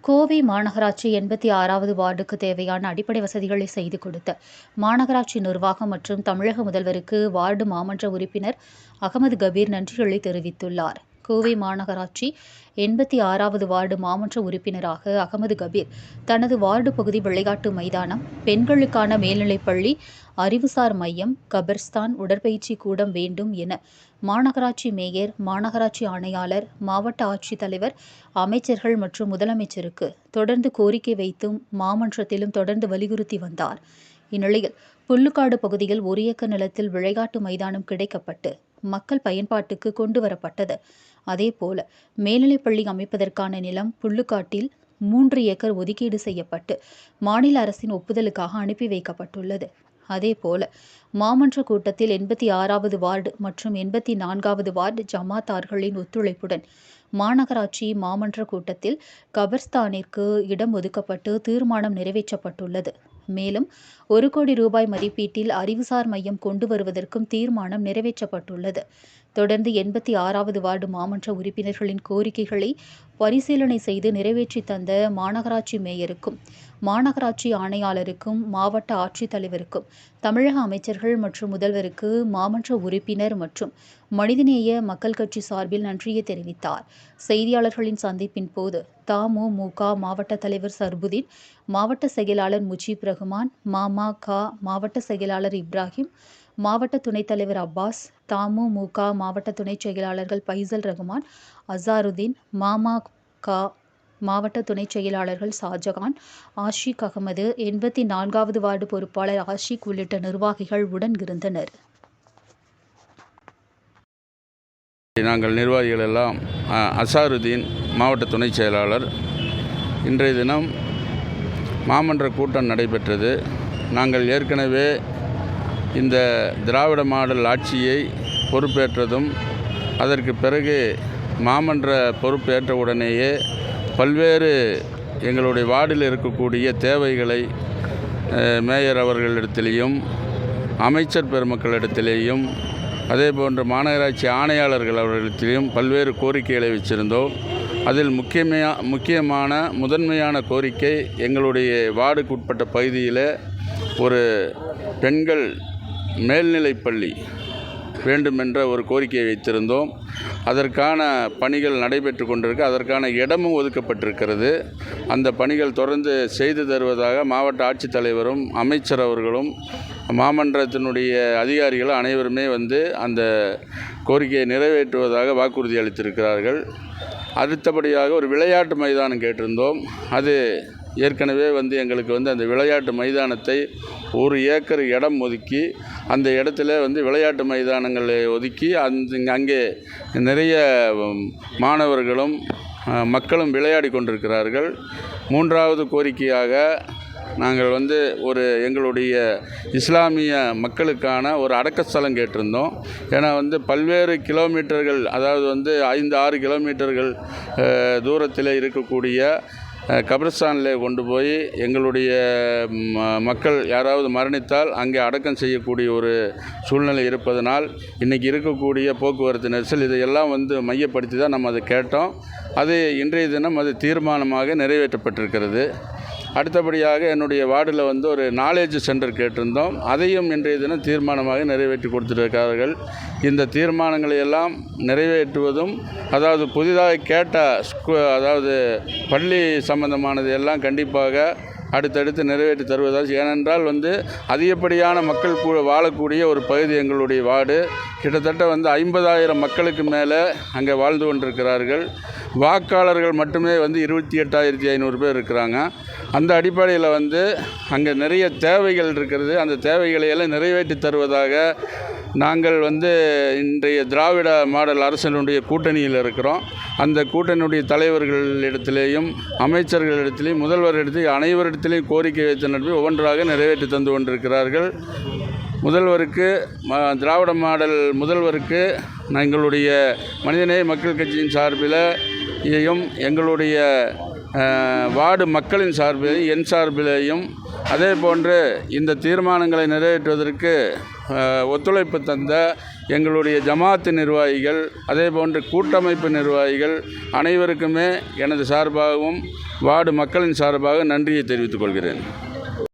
கோவை மாநகராட்சி 86வது வார்டுக்கு தேவையான அடிப்படை வசதிகளை செய்து கொடுத்த மாநகராட்சி நிர்வாகம் மற்றும் தமிழக முதல்வருக்கு வார்டு மாமன்ற உறுப்பினர் அகமது கபீர் நன்றிகளை தெரிவித்துள்ளார். கோவை மாநகராட்சி 86வது வார்டு மாமன்ற உறுப்பினராக அகமது கபீர் தனது வார்டு பகுதி விளையாட்டு மைதானம், பெண்களுக்கான மேல்நிலைப்பள்ளி, அறிவுசார் மையம், கபர்ஸ்தான், உடற்பயிற்சி கூடம் வேண்டும் என மாநகராட்சி மேயர், மாநகராட்சி ஆணையாளர், மாவட்ட ஆட்சித்தலைவர், அமைச்சர்கள் மற்றும் முதலமைச்சருக்கு தொடர்ந்து கோரிக்கை வைத்தும் மாமன்றத்திலும் தொடர்ந்து வலியுறுத்தி வந்தார். இந்நிலையில் புல்லுக்காடு பகுதியில் 1 ஏக்கர் நிலத்தில் விளையாட்டு மைதானம் கிடைக்கப்பட்டு மக்கள் பயன்பாட்டுக்கு கொண்டு வரப்பட்டது. அதேபோல மேல்நிலைப்பள்ளி அமைப்பதற்கான நிலம் புல்லுக்காட்டில் 3 ஏக்கர் ஒதுக்கீடு செய்யப்பட்டு மாநில அரசின் ஒப்புதலுக்காக அனுப்பி வைக்கப்பட்டுள்ளது. அதேபோல மாமன்ற கூட்டத்தில் 86வது வார்டு மற்றும் 84வது வார்டு ஜமாத்தார்களின் ஒத்துழைப்புடன் மாநகராட்சி மாமன்ற கூட்டத்தில் கபர்ஸ்தானிற்கு இடம் ஒதுக்கப்பட்டு தீர்மானம் நிறைவேற்றப்பட்டுள்ளது. மேலும் 1 கோடி ரூபாய் மதிப்பீட்டில் அறிவுசார் மையம் கொண்டு வருவதற்கும் தீர்மானம் நிறைவேற்றப்பட்டுள்ளது. தொடர்ந்து 86வது வார்டு மாமன்ற உறுப்பினர்களின் கோரிக்கைகளை பரிசீலனை செய்து நிறைவேற்றி தந்த மாநகராட்சி மேயருக்கும், மாநகராட்சி ஆணையாளருக்கும், மாவட்ட ஆட்சித்தலைவருக்கும், தமிழக அமைச்சர்கள் மற்றும் முதல்வருக்கு மாமன்ற உறுப்பினர் மற்றும் மனிதநேய மக்கள் கட்சி சார்பில் நன்றியை தெரிவித்தார். செய்தியாளர்களின் சந்திப்பின் போது தமுமுக மாவட்ட தலைவர் சர்புதீன், மாவட்ட செயலாளர் முஜீப் ரகுமான், ம.ம.க. மாவட்ட செயலாளர் இப்ராஹிம், மாவட்ட துணைத் தலைவர் அப்பாஸ், தமுமுக மாவட்ட துணைச் செயலாளர்கள் பைசல் ரகுமான், அசாருதீன், ம.ம.க. மாவட்ட துணைச் செயலாளர்கள் ஷாஜகான், ஆஷிக் அகமது, 84வது வார்டு பொறுப்பாளர் ஆஷிக் உள்ளிட்ட நிர்வாகிகள் உடன் இருந்தனர். நாங்கள் நிர்வாகிகள் எல்லாம் அசாருதீன், மாவட்ட துணைச் செயலாளர். இன்றைய தினம் மாமன்ற கூட்டம் நடைபெற்றது. நாங்கள் ஏற்கனவே இந்த திராவிட மாடல் ஆட்சியை பொறுப்பேற்றதும், அதற்கு பிறகு மாமன்ற பொறுப்பேற்ற உடனேயே பல்வேறு எங்களுடைய வார்டில் இருக்கக்கூடிய தேவைகளை மேயர் அவர்களிடத்திலேயும், அமைச்சர் பெருமக்களிடத்திலேயும், அதே போன்று மாநகராட்சி ஆணையாளர்கள் அவர்களிடத்திலேயும் பல்வேறு கோரிக்கைகளை வச்சிருந்தோம். அதில் முக்கியமான முதன்மையான கோரிக்கை, எங்களுடைய வார்டுக்கு உட்பட்ட பகுதியில் ஒரு பெண்கள் மேல்நிலைப்பள்ளி வேண்டுமென்ற ஒரு கோரிக்கையை வைத்திருந்தோம். அதற்கான பணிகள் நடைபெற்று கொண்டிருக்கு. அதற்கான இடமும் ஒதுக்கப்பட்டிருக்கிறது. அந்த பணிகள் தொடர்ந்து செய்து தருவதாக மாவட்ட ஆட்சித்தலைவரும் அமைச்சர் அவர்களும் மாமன்றத்தினுடைய அதிகாரிகள் அனைவருமே அந்த கோரிக்கையை நிறைவேற்றுவதாக வாக்குறுதி அளித்திருக்கிறார்கள். அடுத்தபடியாக ஒரு விளையாட்டு மைதானம் கேட்டிருந்தோம். அது ஏற்கனவே எங்களுக்கு அந்த விளையாட்டு மைதானத்தை 1 ஏக்கர் இடம் ஒதுக்கி, அந்த இடத்துல விளையாட்டு மைதானங்களை ஒதுக்கி அங்கே நிறைய மாணவர்களும் மக்களும் விளையாடி கொண்டிருக்கிறார்கள். 3வது கோரிக்கையாக நாங்கள் ஒரு எங்களுடைய இஸ்லாமிய மக்களுக்கான ஒரு அடக்கஸ்தலம் கேட்டிருந்தோம். ஏன்னா பல்வேறு கிலோமீட்டர்கள், அதாவது 5-6 கிலோமீட்டர்கள் தூரத்தில் இருக்கக்கூடிய கபிரஸ்தானில் கொண்டு போய் எங்களுடைய மக்கள் யாராவது மரணித்தால் அங்கே அடக்கம் செய்யக்கூடிய ஒரு சூழ்நிலை இருப்பதனால் இன்றைக்கி இருக்கக்கூடிய போக்குவரத்து நெரிசல் இதையெல்லாம் மையப்படுத்தி தான் நம்ம அதை கேட்டோம். அது இன்றைய தினம் அது தீர்மானமாக நிறைவேற்றப்பட்டிருக்கிறது. அடுத்தபடியாக என்னுடைய வார்டில் ஒரு நாலேஜ் சென்டர் கேட்டிருந்தோம். அதையும் இன்றைய தினம் தீர்மானமாக நிறைவேற்றி கொடுத்திருக்கிறார்கள். இந்த தீர்மானங்களை எல்லாம் நிறைவேற்றுவதும், அதாவது புதிதாக கேட்ட அதாவது பள்ளி சம்பந்தமானது எல்லாம் கண்டிப்பாக அடுத்தடுத்து நிறைவேற்றி தருவதால், ஏனென்றால் அதிகப்படியான மக்கள் வாழக்கூடிய ஒரு பகுதி எங்களுடைய வார்டு. கிட்டத்தட்ட 50,000 மக்களுக்கு மேலே அங்கே வாழ்ந்து கொண்டிருக்கிறார்கள். வாக்காளர்கள் மட்டுமே 28,500 பேர் இருக்கிறாங்க. அந்த அடிப்படையில் அங்கே நிறைய தேவைகள் இருக்கிறது. அந்த தேவைகளை எல்லாம் நிறைவேற்றி தருவதாக நாங்கள் இன்றைய திராவிட மாடல் அரசினுடைய கூட்டணியில் இருக்கிறோம். அந்த கூட்டணியுடைய தலைவர்களிடத்திலேயும், அமைச்சர்களிடத்திலேயும், முதல்வரிடத்திலேயும், அனைவரிடத்திலேயும் கோரிக்கை வைத்த நடுவே ஒவ்வொன்றாக நிறைவேற்றி தந்து கொண்டிருக்கிறார்கள். முதல்வருக்கு, திராவிட மாடல் முதல்வருக்கு எங்களுடைய மனிதநேய மக்கள் கட்சியின் சார்பிலேயும், எங்களுடைய வார்டு மக்களின் சார்பிலேயும், என் சார்பிலேயும், அதே போன்று இந்த தீர்மானங்களை நிறைவேற்றுவதற்கு ஒத்துழைப்பு தந்த எங்களுடைய ஜமாத்து நிர்வாகிகள், அதே போன்று கூட்டமைப்பு நிர்வாகிகள் அனைவருக்குமே எனது சார்பாகவும் வார்டு மக்களின் சார்பாக நன்றியை தெரிவித்துக் கொள்கிறேன்.